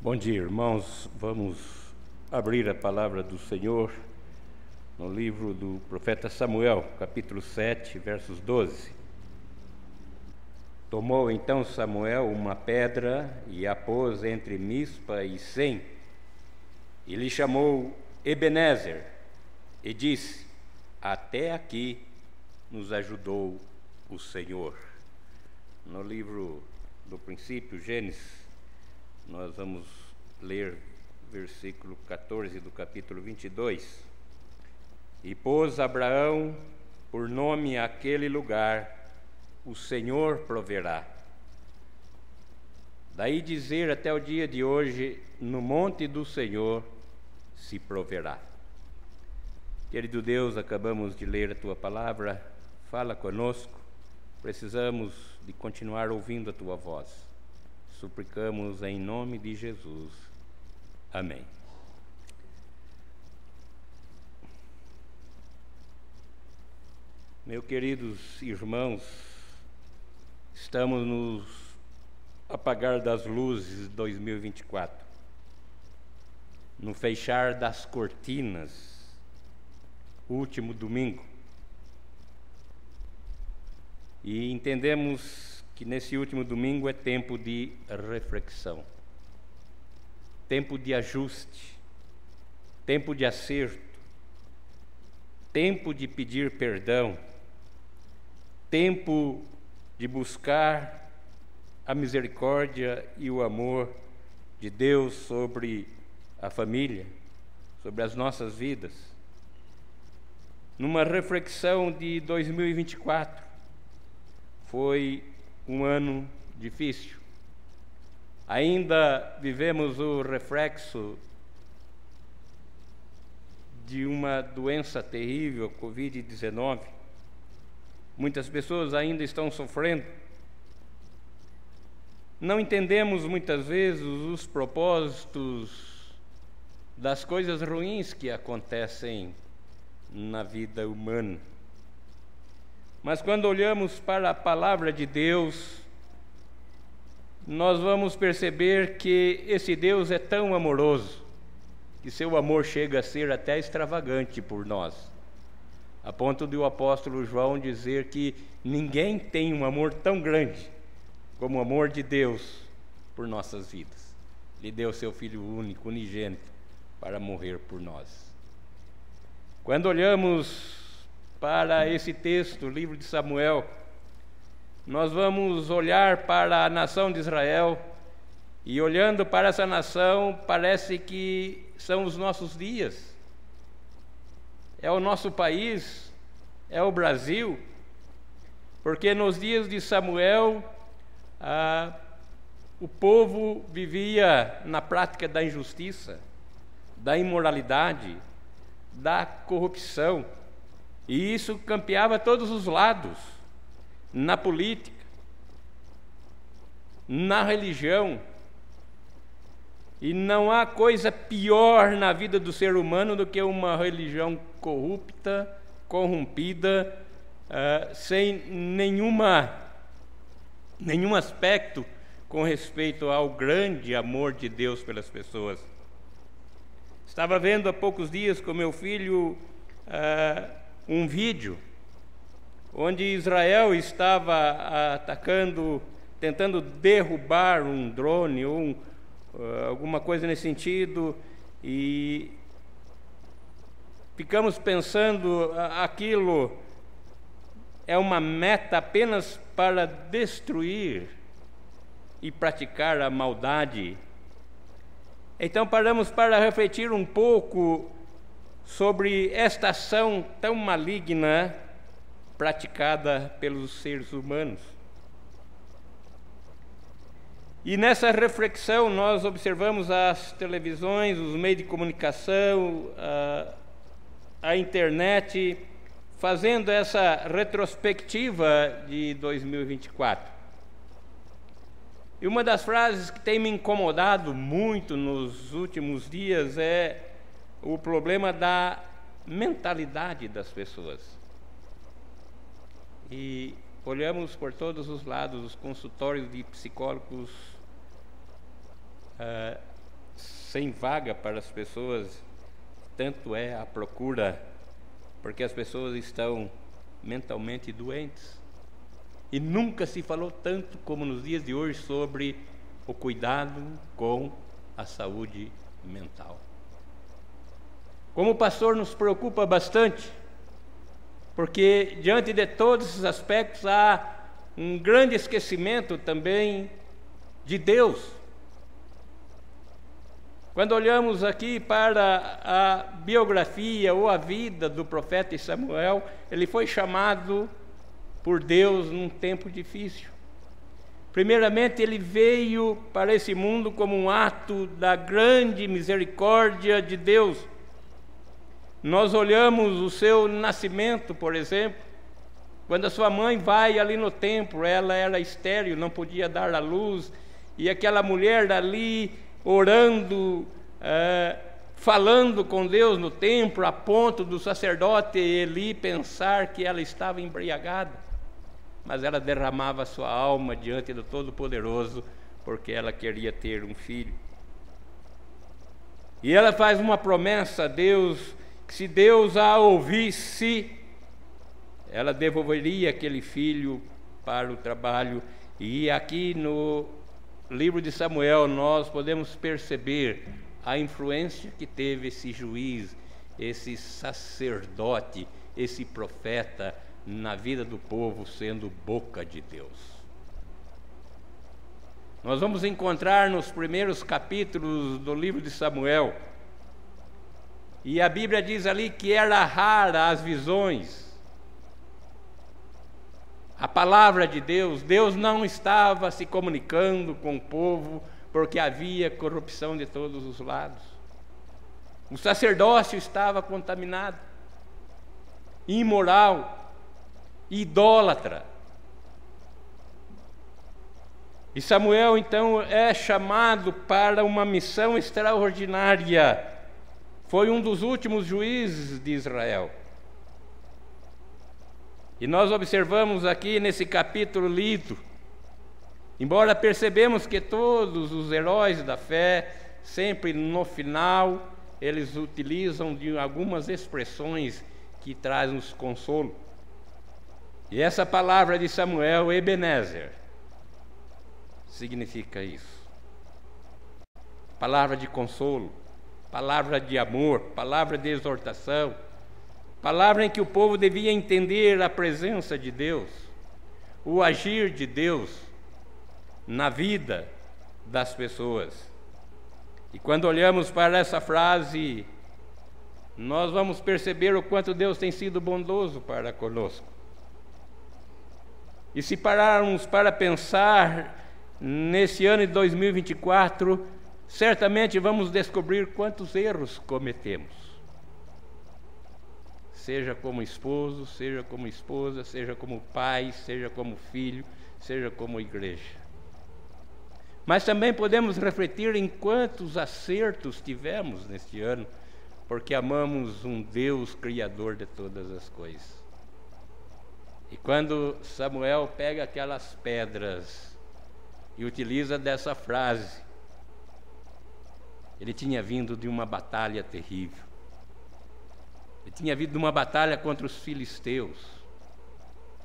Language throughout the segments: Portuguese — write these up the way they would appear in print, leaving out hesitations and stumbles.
Bom dia, irmãos. Vamos abrir a palavra do Senhor no livro do profeta Samuel, capítulo 7, versos 12. Tomou então Samuel uma pedra e a pôs entre Mispa e Sem, e lhe chamou Ebenezer, e disse: até aqui nos ajudou o Senhor. No livro do princípio, Gênesis, nós vamos ler versículo 14 do capítulo 22. E pôs Abraão por nome àquele lugar: o Senhor proverá. Daí dizer até o dia de hoje: no monte do Senhor se proverá. Querido Deus, acabamos de ler a Tua palavra, fala conosco, precisamos de continuar ouvindo a Tua voz. Suplicamos em nome de Jesus. Amém. Meus queridos irmãos, estamos no apagar das luzes de 2024, no fechar das cortinas, último domingo, e entendemos que nesse último domingo é tempo de reflexão, tempo de ajuste, tempo de acerto, tempo de pedir perdão, tempo de buscar a misericórdia e o amor de Deus sobre a família, sobre as nossas vidas. Numa reflexão de 2024, foi um ano difícil. Ainda vivemos o reflexo de uma doença terrível, a Covid-19. Muitas pessoas ainda estão sofrendo. Não entendemos muitas vezes os propósitos das coisas ruins que acontecem na vida humana. Mas quando olhamos para a palavra de Deus, nós vamos perceber que esse Deus é tão amoroso, que seu amor chega a ser até extravagante por nós, a ponto de o apóstolo João dizer que ninguém tem um amor tão grande como o amor de Deus por nossas vidas. Ele deu seu Filho único, unigênito, para morrer por nós. Quando olhamos para esse texto, o livro de Samuel, nós vamos olhar para a nação de Israel, e olhando para essa nação, parece que são os nossos dias, é o nosso país, é o Brasil, porque nos dias de Samuel, o povo vivia na prática da injustiça, da imoralidade, da corrupção, e isso campeava a todos os lados, na política, na religião. E não há coisa pior na vida do ser humano do que uma religião corrupta, corrompida, sem nenhum aspecto com respeito ao grande amor de Deus pelas pessoas. Estava vendo há poucos dias com meu filho um vídeo onde Israel estava atacando, tentando derrubar um drone ou alguma coisa nesse sentido, e ficamos pensando, aquilo é uma meta apenas para destruir e praticar a maldade. Então paramos para refletir um pouco sobre esta ação tão maligna praticada pelos seres humanos. E nessa reflexão nós observamos as televisões, os meios de comunicação, a internet, fazendo essa retrospectiva de 2024. E uma das frases que tem me incomodado muito nos últimos dias é o problema da mentalidade das pessoas. E olhamos por todos os lados, os consultórios de psicólogos sem vaga para as pessoas, tanto é a procura, porque as pessoas estão mentalmente doentes. E nunca se falou tanto como nos dias de hoje sobre o cuidado com a saúde mental. Como pastor, nos preocupa bastante, porque diante de todos esses aspectos há um grande esquecimento também de Deus. Quando olhamos aqui para a biografia ou a vida do profeta Samuel, ele foi chamado por Deus num tempo difícil. Primeiramente, ele veio para esse mundo como um ato da grande misericórdia de Deus. Nós olhamos o seu nascimento, por exemplo, quando a sua mãe vai ali no templo, ela era estéril, não podia dar à luz, e aquela mulher ali orando, falando com Deus no templo, a ponto do sacerdote Eli pensar que ela estava embriagada, mas ela derramava sua alma diante do Todo-Poderoso, porque ela queria ter um filho. E ela faz uma promessa a Deus, que se Deus a ouvisse, ela devolveria aquele filho para o trabalho. E aqui no livro de Samuel nós podemos perceber a influência que teve esse juiz, esse sacerdote, esse profeta na vida do povo, sendo boca de Deus. Nós vamos encontrar nos primeiros capítulos do livro de Samuel, e a Bíblia diz ali que era rara as visões, a palavra de Deus. Deus não estava se comunicando com o povo, porque havia corrupção de todos os lados. O sacerdócio estava contaminado, imoral, idólatra. E Samuel então é chamado para uma missão extraordinária. Foi um dos últimos juízes de Israel. E nós observamos aqui nesse capítulo lido, embora percebemos que todos os heróis da fé, sempre no final, eles utilizam de algumas expressões que trazem os consolo. E essa palavra de Samuel, Ebenezer, significa isso. Palavra de consolo, palavra de amor, palavra de exortação, palavra em que o povo devia entender a presença de Deus, o agir de Deus na vida das pessoas. E quando olhamos para essa frase, nós vamos perceber o quanto Deus tem sido bondoso para conosco. E se pararmos para pensar nesse ano de 2024, certamente vamos descobrir quantos erros cometemos. Seja como esposo, seja como esposa, seja como pai, seja como filho, seja como igreja. Mas também podemos refletir em quantos acertos tivemos neste ano, porque amamos um Deus criador de todas as coisas. E quando Samuel pega aquelas pedras e utiliza dessa frase, ele tinha vindo de uma batalha terrível. Ele tinha vindo de uma batalha contra os filisteus.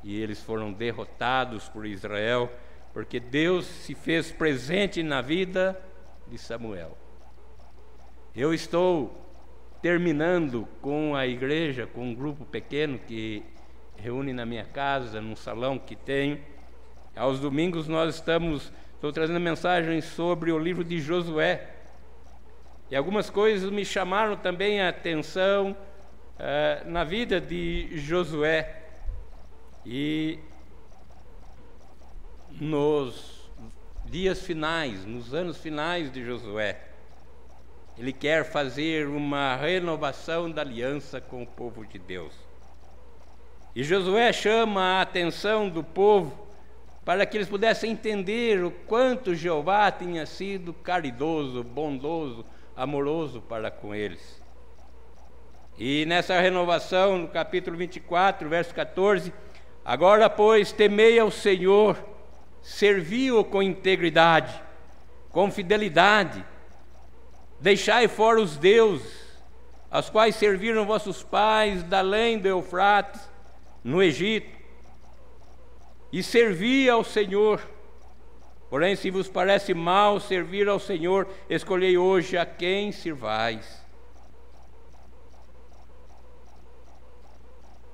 E eles foram derrotados por Israel, porque Deus se fez presente na vida de Samuel. Eu estou terminando com a igreja, com um grupo pequeno que reúne na minha casa, num salão que tenho. Aos domingos estou trazendo mensagens sobre o livro de Josué. E algumas coisas me chamaram também a atenção na vida de Josué. E nos dias finais, nos anos finais de Josué, ele quer fazer uma renovação da aliança com o povo de Deus. E Josué chama a atenção do povo para que eles pudessem entender o quanto Jeová tinha sido caridoso, bondoso, amoroso para com eles. E nessa renovação, no capítulo 24, verso 14, agora, pois, temei ao Senhor, servi-o com integridade, com fidelidade, Deixai fora os deuses, aos quais serviram vossos pais da além do Eufrates, no Egito, e servi ao Senhor. Porém, se vos parece mal servir ao Senhor, escolhei hoje a quem sirvais.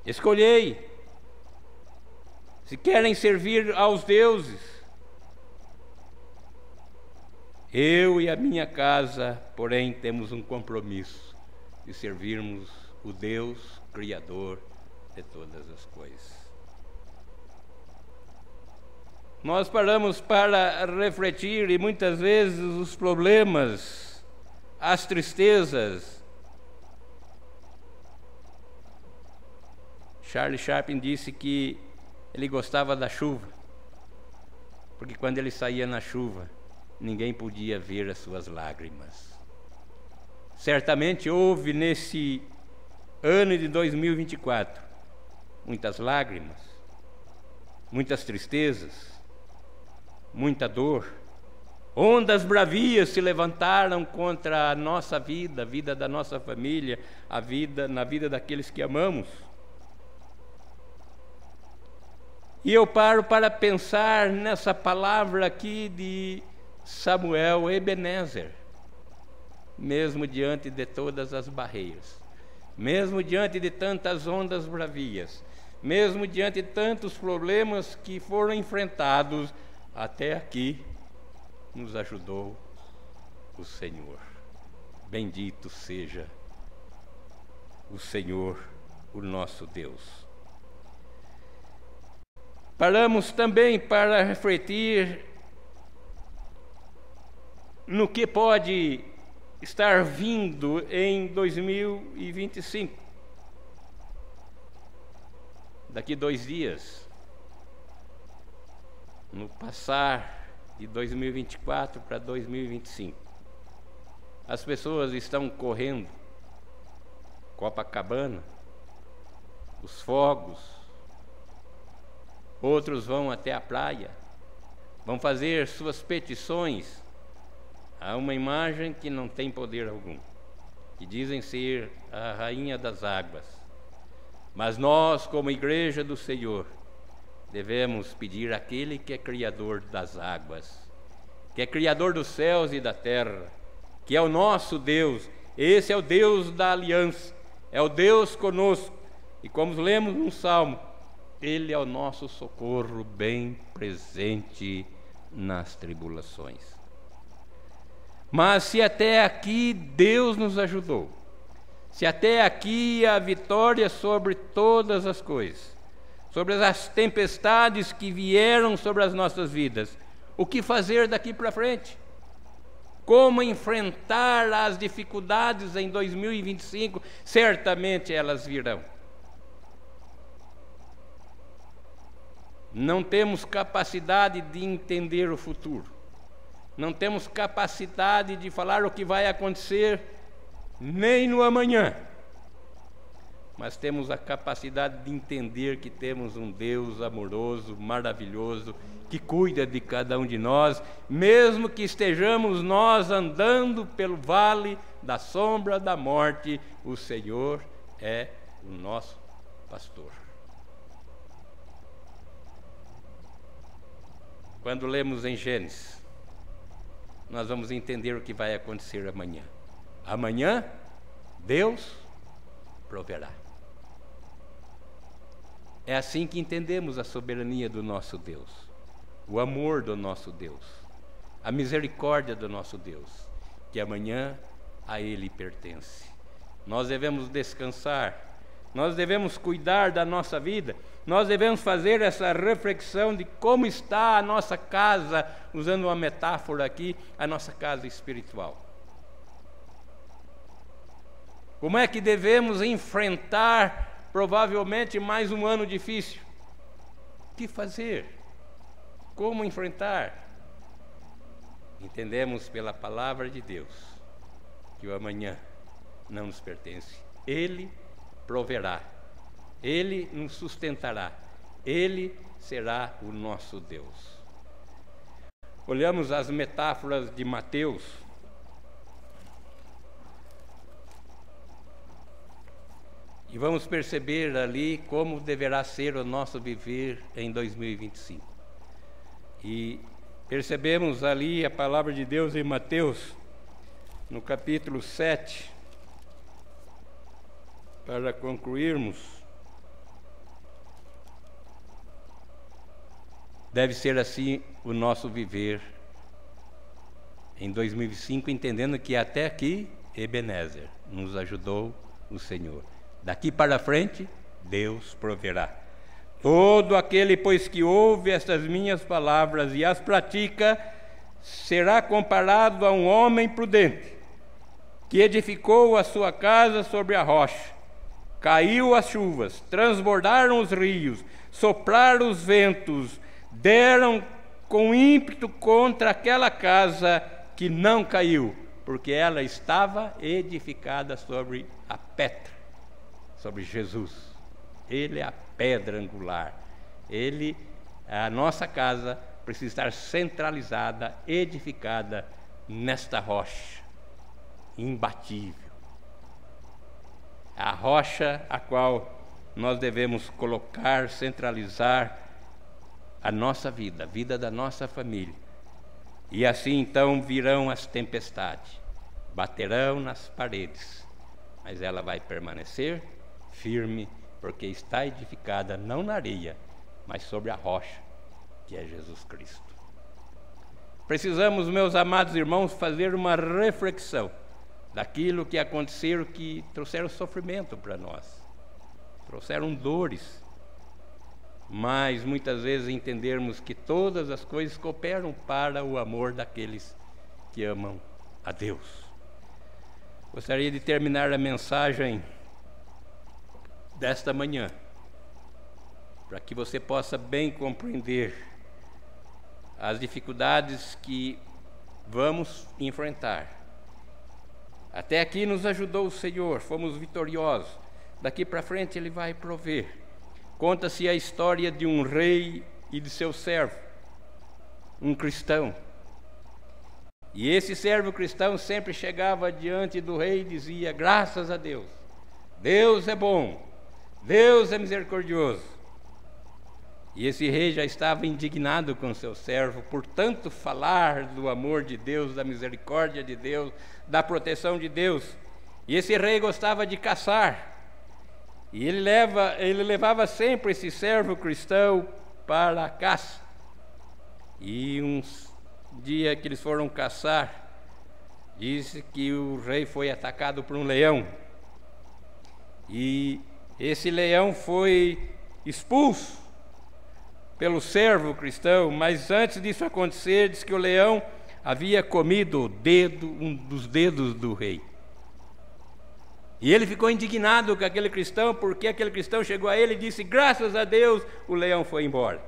Escolhei. Se querem servir aos deuses, eu e a minha casa, porém, temos um compromisso de servirmos o Deus Criador de todas as coisas. Nós paramos para refletir e muitas vezes os problemas, as tristezas. Charlie Chaplin disse que ele gostava da chuva, porque quando ele saía na chuva, ninguém podia ver as suas lágrimas. Certamente houve nesse ano de 2024 muitas lágrimas, muitas tristezas, muita dor. Ondas bravias se levantaram contra a nossa vida, a vida da nossa família, na vida daqueles que amamos. E eu paro para pensar nessa palavra aqui de Samuel, Ebenezer. Mesmo diante de todas as barreiras, mesmo diante de tantas ondas bravias, mesmo diante de tantos problemas que foram enfrentados, até aqui nos ajudou o Senhor. Bendito seja o Senhor, o nosso Deus. Paramos também para refletir no que pode estar vindo em 2025. Daqui 2 dias, no passar de 2024 para 2025, as pessoas estão correndo Copacabana, os fogos, outros vão até a praia, vão fazer suas petições a uma imagem que não tem poder algum, que dizem ser a rainha das águas. Mas nós, como igreja do Senhor, devemos pedir àquele que é criador das águas, que é criador dos céus e da terra, que é o nosso Deus. Esse é o Deus da aliança, é o Deus conosco. E como lemos num salmo, Ele é o nosso socorro bem presente nas tribulações. Mas se até aqui Deus nos ajudou, se até aqui a vitória sobre todas as coisas, sobre as tempestades que vieram sobre as nossas vidas, o que fazer daqui para frente? Como enfrentar as dificuldades em 2025? Certamente elas virão. Não temos capacidade de entender o futuro. Não temos capacidade de falar o que vai acontecer nem no amanhã. Mas temos a capacidade de entender que temos um Deus amoroso, maravilhoso, que cuida de cada um de nós, mesmo que estejamos nós andando pelo vale da sombra da morte, o Senhor é o nosso pastor. Quando lemos em Gênesis, nós vamos entender o que vai acontecer amanhã. Amanhã, Deus proverá. É assim que entendemos a soberania do nosso Deus, o amor do nosso Deus, a misericórdia do nosso Deus, que amanhã a Ele pertence. Nós devemos descansar, nós devemos cuidar da nossa vida, nós devemos fazer essa reflexão de como está a nossa casa, usando uma metáfora aqui, a nossa casa espiritual. Como é que devemos enfrentar provavelmente mais um ano difícil? O que fazer? Como enfrentar? Entendemos pela palavra de Deus que o amanhã não nos pertence. Ele proverá, Ele nos sustentará, Ele será o nosso Deus. Olhamos as metáforas de Mateus, E vamos perceber ali como deverá ser o nosso viver em 2025. E percebemos ali a palavra de Deus em Mateus, no capítulo 7, para concluirmos. Deve ser assim o nosso viver em 2005, entendendo que até aqui, Ebenezer, nos ajudou o Senhor. Daqui para frente, Deus proverá. Todo aquele, pois, que ouve estas minhas palavras e as pratica, será comparado a um homem prudente, que edificou a sua casa sobre a rocha. Caiu as chuvas, transbordaram os rios, sopraram os ventos, deram com ímpeto contra aquela casa, que não caiu, porque ela estava edificada sobre a pedra, sobre Jesus. Ele é a pedra angular. A nossa casa precisa estar centralizada, edificada nesta rocha imbatível. A rocha a qual nós devemos colocar, centralizar a nossa vida, a vida da nossa família. E assim então virão as tempestades, baterão nas paredes, mas ela vai permanecer firme, porque está edificada não na areia, mas sobre a rocha, que é Jesus Cristo. Precisamos, meus amados irmãos, fazer uma reflexão daquilo que aconteceram, que trouxeram sofrimento para nós, trouxeram dores, mas muitas vezes entendermos que todas as coisas cooperam para o amor daqueles que amam a Deus. Gostaria de terminar a mensagem desta manhã, para que você possa bem compreender as dificuldades que vamos enfrentar. Até aqui nos ajudou o Senhor, fomos vitoriosos. Daqui para frente Ele vai prover. Conta-se a história de um rei e de seu servo, um cristão. E esse servo cristão sempre chegava diante do rei e dizia: graças a Deus, Deus é bom, Deus é misericordioso. E esse rei já estava indignado com seu servo por tanto falar do amor de Deus, da misericórdia de Deus, da proteção de Deus. E esse rei gostava de caçar. E ele levava sempre esse servo cristão para a caça. E um dia que eles foram caçar, disse que o rei foi atacado por um leão. E esse leão foi expulso pelo servo cristão, mas antes disso acontecer, diz que o leão havia comido um dos dedos do rei. E ele ficou indignado com aquele cristão, porque aquele cristão chegou a ele e disse: graças a Deus, o leão foi embora.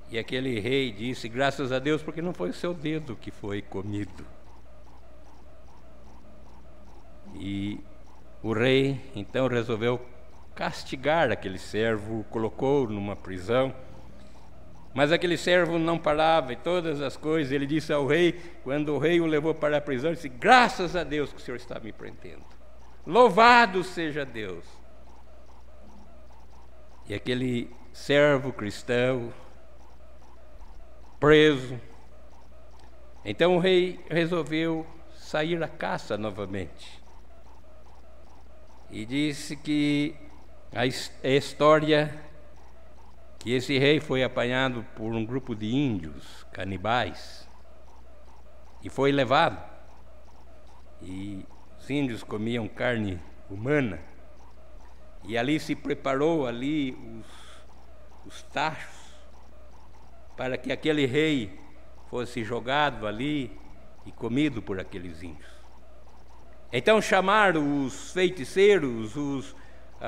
E aquele rei disse: graças a Deus, porque não foi o seu dedo que foi comido. E o rei então resolveu castigar aquele servo, o colocou numa prisão. Mas aquele servo não parava, e todas as coisas, ele disse ao rei, quando o rei o levou para a prisão, ele disse: graças a Deus que o Senhor está me prendendo, louvado seja Deus. E aquele servo cristão, preso, então o rei resolveu sair à caça novamente. E disse que a história que esse rei foi apanhado por um grupo de índios canibais e foi levado. E os índios comiam carne humana. E ali se preparou ali os tachos para que aquele rei fosse jogado ali e comido por aqueles índios. Então chamaram os feiticeiros, os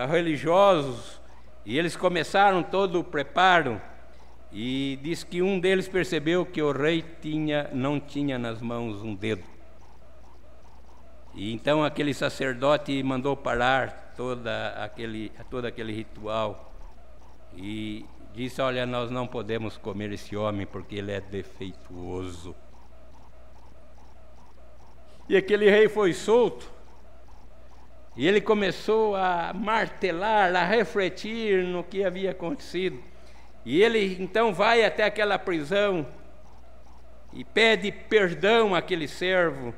religiosos, e eles começaram todo o preparo. E diz que um deles percebeu que o rei não tinha nas mãos um dedo. E então aquele sacerdote mandou parar todo aquele ritual e disse: olha, nós não podemos comer esse homem porque ele é defeituoso. E aquele rei foi solto. E ele começou a martelar, a refletir no que havia acontecido. E ele então vai até aquela prisão e pede perdão àquele servo.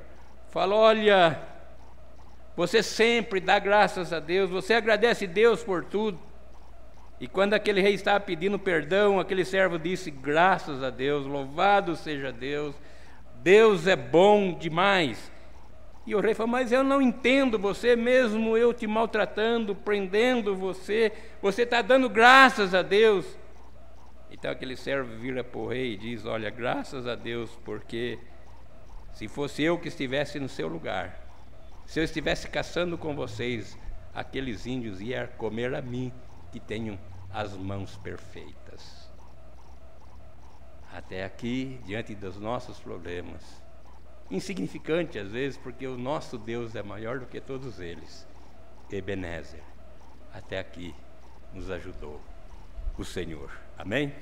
Fala: olha, você sempre dá graças a Deus, você agradece a Deus por tudo. E quando aquele rei estava pedindo perdão, aquele servo disse: graças a Deus, louvado seja Deus, Deus é bom demais. E o rei falou: mas eu não entendo você, mesmo eu te maltratando, prendendo você, você está dando graças a Deus. Então aquele servo vira para o rei e diz: olha, graças a Deus, porque se fosse eu que estivesse no seu lugar, se eu estivesse caçando com vocês, aqueles índios iam comer a mim, que tenho as mãos perfeitas. Até aqui, diante dos nossos problemas, insignificante às vezes, porque o nosso Deus é maior do que todos eles. Ebenezer, até aqui nos ajudou o Senhor. Amém?